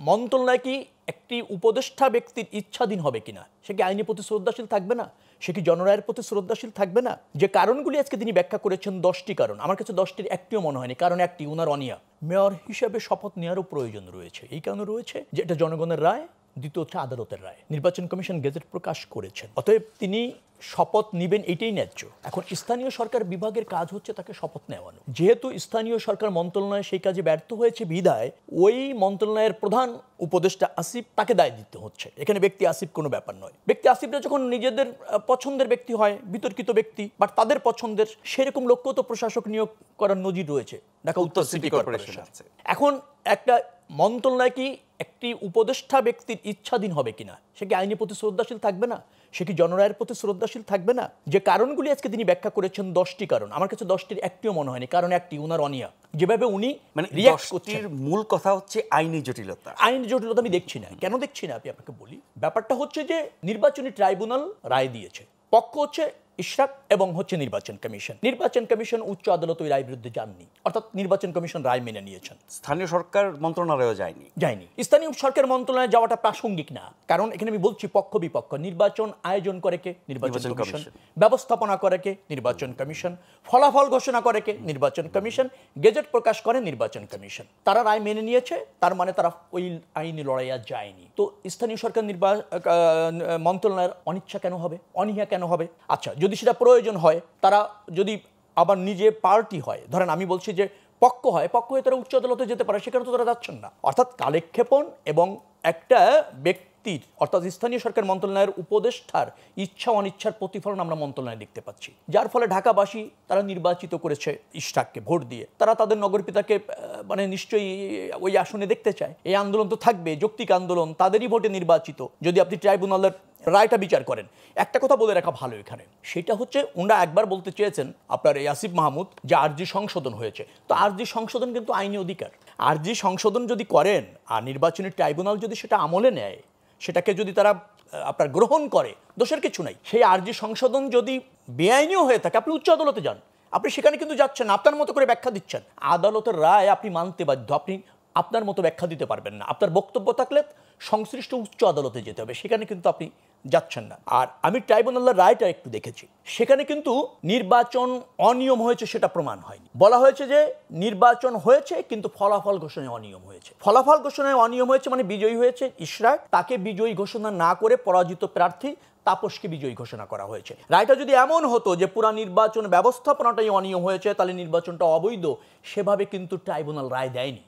মন্ত্রণালয় কি একটি উপদেষ্টা ব্যক্তির ইচ্ছাধীন হবে কিনা, সে কি আইনের প্রতি শ্রদ্ধাশীল থাকবে না, সে কি জনরায়ের প্রতি শ্রদ্ধাশীল থাকবে না? যে কারণগুলি আজকে তিনি ব্যাখ্যা করেছেন 10টি কারণ, আমার কাছে 10টির একটিও মনে হয়নি। কারণ একটি, উনার অনিয়া। মেয়র হিসেবে শপথ নেওয়ারও প্রয়োজন রয়েছে। এই কারণে রয়েছে যে এটা জনগণের রায়, দ্বিতীয় হচ্ছে আদালতের রায়। নির্বাচন কমিশন গেজেট প্রকাশ করেছেন, অতএব তিনি শপথ নেবেন, এটাই ন্যায্য। এখন স্থানীয় সরকার বিভাগের কাজ হচ্ছে তাকে শপথ নেওয়ানো। যেহেতু স্থানীয় সরকার মন্ত্রণালয় সেই কাজে ব্যর্থ হয়েছে বিধায় ওই মন্ত্রণালয়ের প্রধান উপদেষ্টা আসিফ, তাকে দায় দিতে হচ্ছে। এখানে ব্যক্তি আসিফ কোনো ব্যাপার নয়। ব্যক্তি আসিফরা যখন নিজেদের পছন্দের ব্যক্তি হয়, বিতর্কিত ব্যক্তি, বাট তাদের পছন্দের সেরকম লোককেও তো প্রশাসক নিয়োগ করার নজির রয়েছে ঢাকা উত্তর সিটি কর্পোরেশন আছে। এখন একটা মন্ত্রণালয় কি একটি উপদেষ্টা ব্যক্তির ইচ্ছাধীন হবে কিনা, সে কি আইনের প্রতি শ্রদ্ধাশীল থাকবে না, সে কি জনরায়ের প্রতি শ্রদ্ধাশীল থাকবে না? যে কারণগুলি আজকে তিনি ব্যাখ্যা করেছেন 10টি কারণ, আমার কাছে 10টির একটিও মনে হয়নি। কারণ একটি, উনার অনিয়া। যেভাবে উনি রিঅ্যাক্ট করছেন, মূল কথা হচ্ছে আইনি জটিলতা। আইনি জটিলতা আমি দেখছি না। কেন দেখছি না আমি আপনাকে বলি। ব্যাপারটা হচ্ছে যে নির্বাচনী ট্রাইব্যুনাল রায় দিয়েছে, পক্ষ হচ্ছে ইশরাক এবং হচ্ছে নির্বাচন কমিশন। নির্বাচন কমিশন উচ্চ আদালত ওই রায় বিরুদ্ধে যাননি, অর্থাৎ নির্বাচন কমিশন রায় মেনে নিয়েছেন। স্থানীয় সরকার মন্ত্রণালয়ও যায়নি। স্থানীয় সরকার মন্ত্রণালয়ে যাওয়াটা প্রাসঙ্গিক না, কারণ এখানে আমি বলছি পক্ষ বিপক্ষ। নির্বাচন আয়োজন করে কে? নির্বাচন কমিশন। ব্যবস্থাপনা করে কে? নির্বাচন কমিশন। ফলাফল ঘোষণা করে কে? নির্বাচন কমিশন। গেজেট প্রকাশ করে নির্বাচন কমিশন। তারা রায় মেনে নিয়েছে, তার মানে তারা ওই আইনি লড়াইয়া যায়নি। তো স্থানীয় সরকার মন্ত্রণালয়ের অনিচ্ছা কেন হবে, অনীহা কেন হবে? আচ্ছা, যদি সেটা প্রয়োজন হয়, তারা যদি আবার নিজে পার্টি হয়, ধরেন আমি বলছি যে পক্ষ হয়, পক্ষ হয়ে তারা উচ্চ আদালতে যেতে পারে, সেখানে তো তারা যাচ্ছেন না। অর্থাৎ কালেক্ষেপণ এবং একটা ব্যক্তির, অর্থাৎ স্থানীয় সরকার মন্ত্রণালয়ের উপদেষ্টার ইচ্ছা অনিচ্ছার প্রতিফলন আমরা মন্ত্রণালয়ে দেখতে পাচ্ছি, যার ফলে ঢাকাবাসী তারা নির্বাচিত করেছে ইশরাককে ভোট দিয়ে। তারা তাদের নগরপিতাকে মানে নিশ্চয়ই ওই আসনে দেখতে চায়। এই আন্দোলন তো থাকবে, যৌক্তিক আন্দোলন, তাদেরই ভোটে নির্বাচিত। যদি আপনি ট্রাইব্যুনালের রায়টা বিচার করেন, একটা কথা বলে রাখা ভালো এখানে, সেটা হচ্ছে ওনারা একবার বলতে চেয়েছেন আপনার এই আসিফ মাহমুদ যে আরজি সংশোধন হয়েছে। তো আরজি সংশোধন কিন্তু আইনি অধিকার। আরজি সংশোধন যদি করেন আর নির্বাচনী ট্রাইব্যুনাল যদি সেটা আমলে নেয়, সেটাকে যদি তারা আপনার গ্রহণ করে, দোষের কিছু নাই। সেই আরজি সংশোধন যদি বেআইনিও হয়ে থাকে, আপনি উচ্চ আদালতে যান, আপনি সেখানে কিন্তু যাচ্ছেন, আপনার মতো করে ব্যাখ্যা দিচ্ছেন। আদালতের রায় আপনি মানতে বাধ্য, আপনি আপনার মতো ব্যাখ্যা দিতে পারবেন না। আপনার বক্তব্য থাকলে সংশ্লিষ্ট উচ্চ আদালতে যেতে হবে, সেখানে কিন্তু আপনি যাচ্ছেন না। আর আমি ট্রাইব্যুনালের রায়টা একটু দেখেছি, সেখানে কিন্তু নির্বাচন অনিয়ম হয়েছে সেটা প্রমাণ হয়নি। বলা হয়েছে যে নির্বাচন হয়েছে কিন্তু ফলাফল ঘোষণায় অনিয়ম হয়েছে। ফলাফল ঘোষণায় অনিয়ম হয়েছে মানে বিজয়ী হয়েছে ইশরাক, তাকে বিজয়ী ঘোষণা না করে পরাজিত প্রার্থী তাপসকে বিজয়ী ঘোষণা করা হয়েছে। রায়টা যদি এমন হতো যে পুরা নির্বাচন ব্যবস্থাপনাটাই অনিয়ম হয়েছে, তাহলে নির্বাচনটা অবৈধ, সেভাবে কিন্তু ট্রাইব্যুনাল রায় দেয়নি।